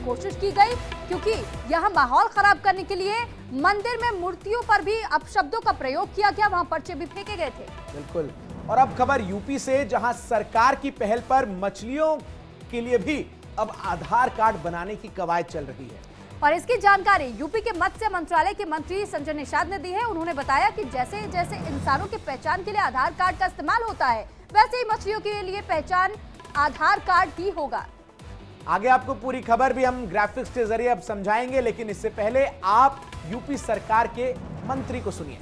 कोशिश की गई, क्योंकि यह माहौल खराब करने के लिए मंदिर में मूर्तियों पर भी अपशब्दों का प्रयोग किया गया, वहां पर्चे भी फेंके गए थे। बिल्कुल। और अब खबर यूपी से, जहां सरकार की पहल पर मछलियों के लिए भी अब आधार कार्ड बनाने की कवायद चल रही है। और इसकी जानकारी यूपी के मत्स्य मंत्रालय के मंत्री संजय निषाद ने दी है। उन्होंने बताया कि जैसे जैसे इंसानों की पहचान के लिए आधार कार्ड का इस्तेमाल होता है, वैसे ही मछलियों के लिए पहचान आधार कार्ड ही होगा। आगे आपको पूरी खबर भी हम ग्राफिक्स के जरिए अब समझाएंगे, लेकिन इससे पहले आप यूपी सरकार के मंत्री को सुनिए।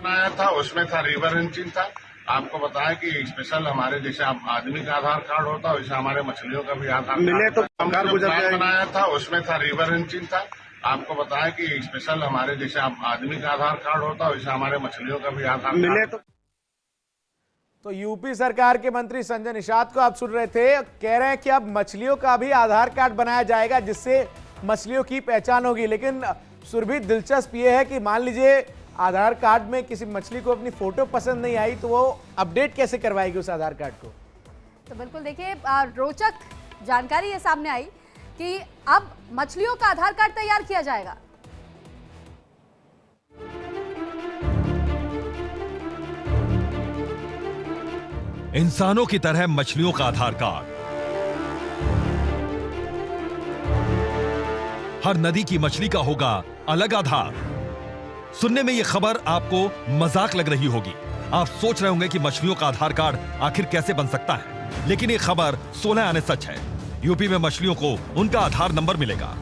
बनाया था, उसमें था रिवर इंचिंग था। आपको बताया कि स्पेशल हमारे जैसे आदमी का आधार कार्ड होता है, वैसे हमारे मछलियों का भी आधार मिले तो हमने जो प्लान बनाया था, उसमें था रिवर इंचिंग था। आपको बताया कि स्पेशल हमारे जैसे आदमी का आधार कार्ड होता है, वैसे हमारे मछलियों का भी आधार मिले तो यूपी सरकार के मंत्री संजय निषाद को आप सुन रहे थे, कह रहे हैं कि अब मछलियों का भी आधार कार्ड बनाया जाएगा, जिससे मछलियों की पहचान होगी। लेकिन सुरभि, दिलचस्प ये है कि मान लीजिए आधार कार्ड में किसी मछली को अपनी फोटो पसंद नहीं आई, तो वो अपडेट कैसे करवाएगी उस आधार कार्ड को? तो बिल्कुल देखिए, रोचक जानकारी ये सामने आई कि अब मछलियों का आधार कार्ड तैयार किया जाएगा। इंसानों की तरह मछलियों का आधार कार्ड। हर नदी की मछली का होगा अलग आधार। सुनने में यह खबर आपको मजाक लग रही होगी। आप सोच रहे होंगे कि मछलियों का आधार कार्ड आखिर कैसे बन सकता है, लेकिन यह खबर 16 आने सच है। यूपी में मछलियों को उनका आधार नंबर मिलेगा।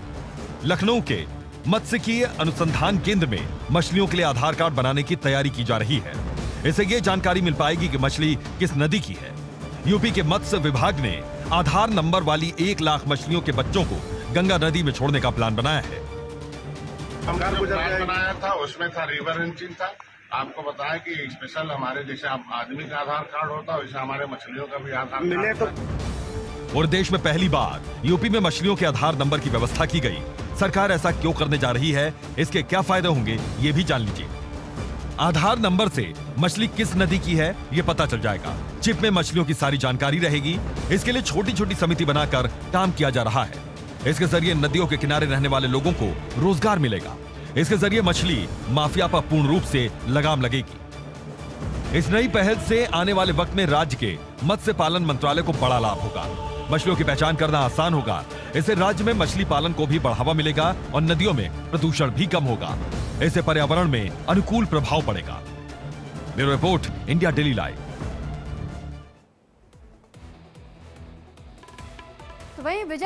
लखनऊ के मत्स्यिकीय अनुसंधान केंद्र में मछलियों के लिए आधार कार्ड बनाने की तैयारी की जा रही है। इससे यह जानकारी मिल पाएगी कि मछली किस नदी की है। यूपी के मत्स्य विभाग ने आधार नंबर वाली 1 लाख मछलियों के बच्चों को गंगा नदी में छोड़ने का प्लान बनाया है। हमने जो प्लान बनाया था, उसमें था रिवर इंचिंग था। आपको बताया कि स्पेशल हमारे जैसे आदमी का आधार कार्ड होता है, वैसे हमारे मछलियों का भी आधार मिले तो और देश में पहली बार यूपी में मछलियों के आधार नंबर की व्यवस्था की गई। सरकार ऐसा क्यों करने जा रही है, इसके क्या फायदे होंगे, ये भी जान लीजिए। आधार नंबर से मछली किस नदी की है ये पता चल जाएगा। चिप में मछलियों की सारी जानकारी रहेगी। इसके लिए छोटी छोटी समिति बनाकर काम किया जा रहा है। इसके जरिए नदियों के किनारे रहने वाले लोगों को रोजगार मिलेगा। इसके जरिए मछली माफिया पर पूर्ण रूप से लगाम लगेगी। इस नई पहल से आने वाले वक्त में राज्य के मत्स्य पालन मंत्रालय को बड़ा लाभ होगा। मछलियों की पहचान करना आसान होगा। इससे राज्य में मछली पालन को भी बढ़ावा मिलेगा और नदियों में प्रदूषण भी कम होगा। इससे पर्यावरण में अनुकूल प्रभाव पड़ेगा। Bureau report, India daily live. तो वहीं विजय